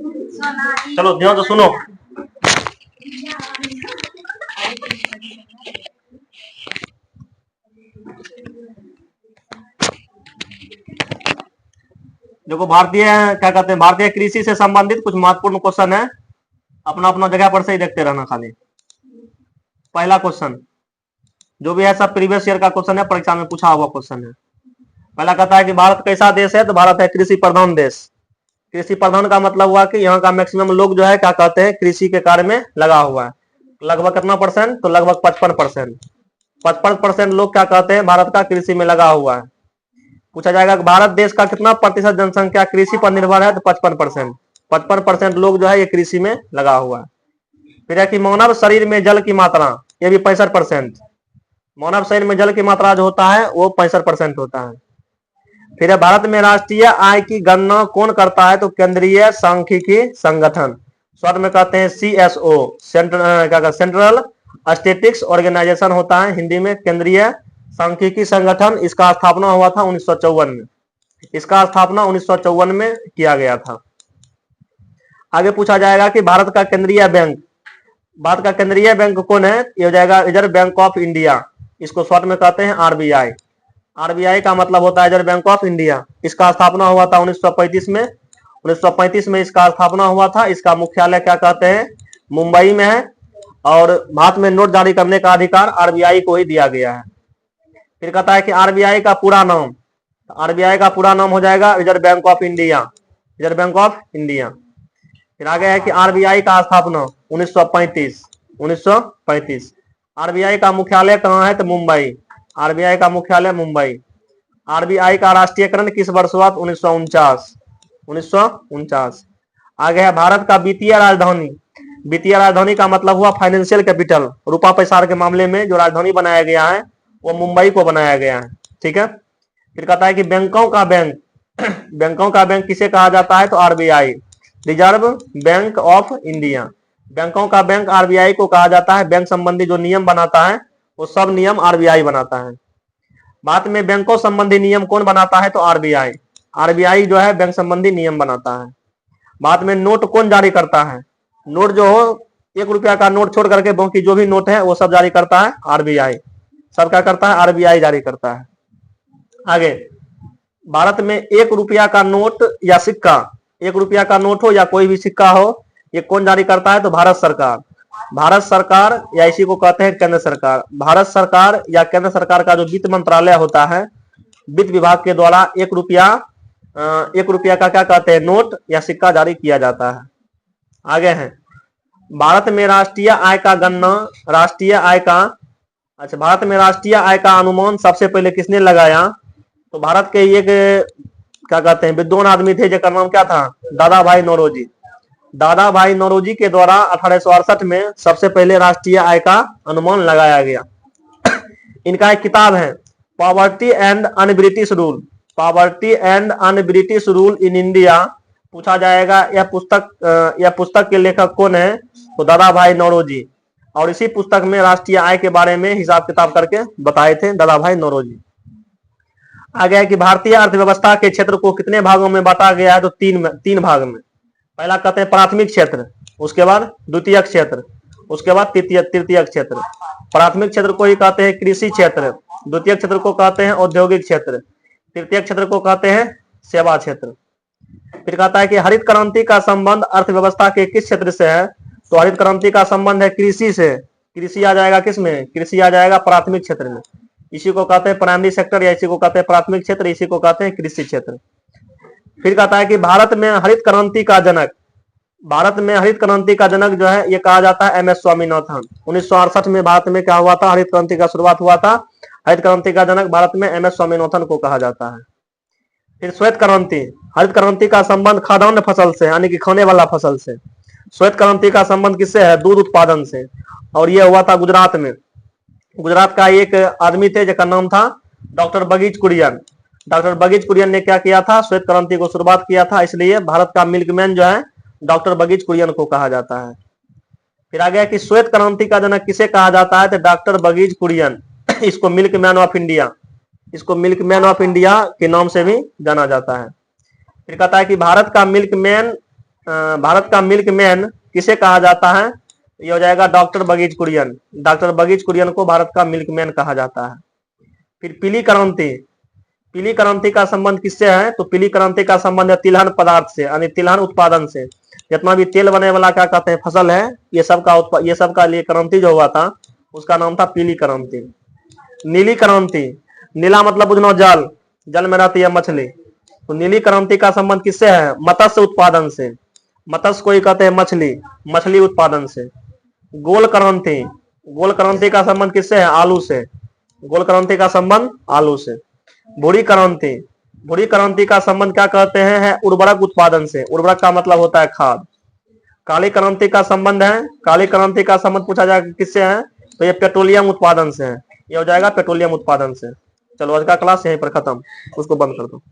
चलो ध्यान से सुनो। देखो भारतीय क्या कहते हैं, भारतीय कृषि से संबंधित कुछ महत्वपूर्ण क्वेश्चन है, अपना अपना जगह पर से ही देखते रहना खाली। पहला क्वेश्चन जो भी है सब प्रीवियस ईयर का क्वेश्चन है, परीक्षा में पूछा हुआ क्वेश्चन है। पहला कहता है कि भारत कैसा देश है, तो भारत है कृषि प्रधान देश। कृषि प्रधान का मतलब हुआ कि यहाँ का मैक्सिमम लोग जो है क्या कहते हैं, कृषि के कार्य में लगा हुआ है। लगभग कितना परसेंट, तो लगभग 55%। 55% लोग क्या कहते हैं, भारत का कृषि में लगा हुआ है। पूछा जाएगा कि भारत देश का कितना प्रतिशत जनसंख्या कृषि पर निर्भर है, तो 55%। 55% लोग जो है ये कृषि में लगा हुआ है। फिर है कि मानव शरीर में जल की मात्रा, ये भी 65%। मानव शरीर में जल की मात्रा जो होता है वो 65% होता है। फिर है भारत में राष्ट्रीय आय की गणना कौन करता है, तो केंद्रीय सांख्यिकी संगठन, शॉर्ट में कहते हैं CSO, सेंट्रल स्टेटिस्टिक्स ऑर्गेनाइजेशन होता है हिंदी में, केंद्रीय सांख्यिकी संगठन। इसका स्थापना हुआ था 1954 में। इसका स्थापना 1954 में किया गया था। आगे पूछा जाएगा कि भारत का केंद्रीय बैंक, भारत का केंद्रीय बैंक कौन है, ये हो जाएगा रिजर्व बैंक ऑफ इंडिया। इसको शॉर्ट में कहते हैं RBI। RBI का मतलब होता है रिजर्व बैंक ऑफ इंडिया। इसका स्थापना हुआ था 1935 में। 1935 में इसका स्थापना हुआ था। इसका मुख्यालय क्या कहते हैं, मुंबई में है। और भारत में नोट जारी करने का अधिकार RBI को ही दिया गया है। फिर कहता है कि RBI का पूरा नाम, RBI का पूरा नाम हो जाएगा reserve bank of India, reserve bank of India. फिर आगे है कि RBI का स्थापना 1935। 1935 RBI का मुख्यालय कहाँ है, तो मुंबई। RBI का मुख्यालय मुंबई। RBI का राष्ट्रीयकरण किस वर्ष हुआ, 1949। 1949। आगे है भारत का वित्तीय राजधानी। वित्तीय राजधानी का मतलब हुआ फाइनेंशियल कैपिटल, रुपा पैसा के मामले में जो राजधानी बनाया गया है वो मुंबई को बनाया गया है। ठीक है। फिर कहता है कि बैंकों का बैंक, बैंकों का बैंक किसे कहा जाता है, तो RBI, reserve bank of India. बैंकों का बैंक RBI को कहा जाता है। बैंक संबंधी जो नियम बनाता है वो सब नियम RBI बनाता है। भारत में बैंकों संबंधी नियम कौन बनाता है, तो RBI। RBI जो है बैंक संबंधी नियम बनाता है। भारत में नोट कौन जारी करता है, नोट जो हो 1 रुपया का नोट छोड़ करके बाकी जो भी नोट है वो सब जारी करता है RBI। सब क्या करता है, RBI जारी करता है। आगे भारत में 1 रुपया का नोट या सिक्का, 1 रुपया का नोट हो या कोई भी सिक्का हो, ये कौन जारी करता है, तो भारत सरकार। भारत सरकार या इसी को कहते हैं केंद्र सरकार। भारत सरकार या केंद्र सरकार का जो वित्त मंत्रालय होता है, वित्त विभाग के द्वारा 1 रुपया का क्या कहते हैं, नोट या सिक्का जारी किया जाता है। आगे है भारत में राष्ट्रीय आय का गणना, राष्ट्रीय आय का, अच्छा भारत में राष्ट्रीय आय का अनुमान सबसे पहले किसने लगाया, तो भारत के एक क्या कहते हैं विद्वान आदमी थे जिनका नाम क्या था, दादा भाई नौरोजी। दादा भाई नौरोजी के द्वारा 1868 में सबसे पहले राष्ट्रीय आय का अनुमान लगाया गया। इनका एक किताब है poverty and un British rule, poverty and un British rule in India. पूछा जाएगा यह पुस्तक के लेखक कौन है, तो दादा भाई नौरोजी। और इसी पुस्तक में राष्ट्रीय आय के बारे में हिसाब किताब करके बताए थे दादा भाई नौरोजी। आगे है कि भारतीय अर्थव्यवस्था के क्षेत्र को कितने भागों में बांटा गया है, तो तीन भाग में। पहला कहते हैं प्राथमिक क्षेत्र, उसके बाद द्वितीयक क्षेत्र, उसके बाद तृतीयक क्षेत्र। प्राथमिक क्षेत्र को ही कहते हैं कृषि क्षेत्र, द्वितीय क्षेत्र को कहते हैं औद्योगिक क्षेत्र, तृतीय क्षेत्र को कहते हैं सेवा क्षेत्र। फिर कहता है कि हरित क्रांति का संबंध अर्थव्यवस्था के किस क्षेत्र से है, तो हरित क्रांति का संबंध है कृषि से। कृषि आ जाएगा किसमें, कृषि आ जाएगा प्राथमिक क्षेत्र में। इसी को कहते हैं प्राइमरी सेक्टर या इसी को कहते हैं प्राथमिक क्षेत्र, इसी को कहते हैं कृषि क्षेत्र। फिर कहता है कि भारत में हरित क्रांति का जनक, भारत में हरित क्रांति का जनक जो है ये कहा जाता है MS स्वामीनाथन। 1968 में भारत में क्या हुआ था, हरित क्रांति का शुरुआत हुआ था। हरित क्रांति का जनक भारत में MS स्वामीनाथन को कहा जाता है। फिर श्वेत क्रांति, हरित क्रांति का संबंध खाद्यान्न फसल से, यानी कि खाने वाला फसल से। श्वेत क्रांति का संबंध किससे है, दूध उत्पादन से। और यह हुआ था गुजरात में। गुजरात का एक आदमी थे जिसका नाम था डॉक्टर बगीच कुरियन। डॉक्टर बगीच कुरियन ने क्या किया था, श्वेत क्रांति को शुरुआत किया था, इसलिए भारत का मिल्कमैन जो है डॉक्टर बगीच कुरियन को कहा जाता है। फिर आ गया कि श्वेत क्रांति का जनक किसे कहा जाता है, तो डॉक्टर बगीच कुरियन। इसको मिल्कमैन ऑफ इंडिया, इसको मिल्कमैन ऑफ इंडिया के नाम से भी जाना जाता है। फिर कहता है कि भारत का मिल्कमैन भारत का मिल्क मैन किसे कहा जाता है? ये हो जाएगा डॉक्टर बगीच कुरियन। डॉक्टर बगीच कुरियन को भारत का मिल्क मैन कहा जाता है। फिर पीली क्रांति, पीली क्रांति का संबंध किससे है? तो पीली क्रांति का संबंध है तिलहन पदार्थ से, यानी तिलहन उत्पादन से। जितना भी तेल बने वाला क्या कहते हैं फसल है, ये सब का लिए क्रांति जो हुआ था उसका नाम था पीली क्रांति। नीली क्रांति, नीला मतलब बुझना जल, जल में रहती है मछली, तो नीली क्रांति का संबंध किससे है? मत्स्य उत्पादन से। मत्स्य को ही कहते हैं मछली, मछली उत्पादन से। गोल क्रांति, गोल क्रांति का संबंध किससे है? आलू से। गोल क्रांति का संबंध आलू से। भूरी क्रांति, भूरी क्रांति का संबंध क्या कहते हैं? है उर्वरक उत्पादन से। उर्वरक का मतलब होता है खाद। काली क्रांति का संबंध है, काली क्रांति का संबंध पूछा जाएगा किससे है? तो ये पेट्रोलियम उत्पादन से है। ये हो जाएगा पेट्रोलियम उत्पादन से। चलो आज का क्लास यहीं पर खत्म, उसको बंद कर दो।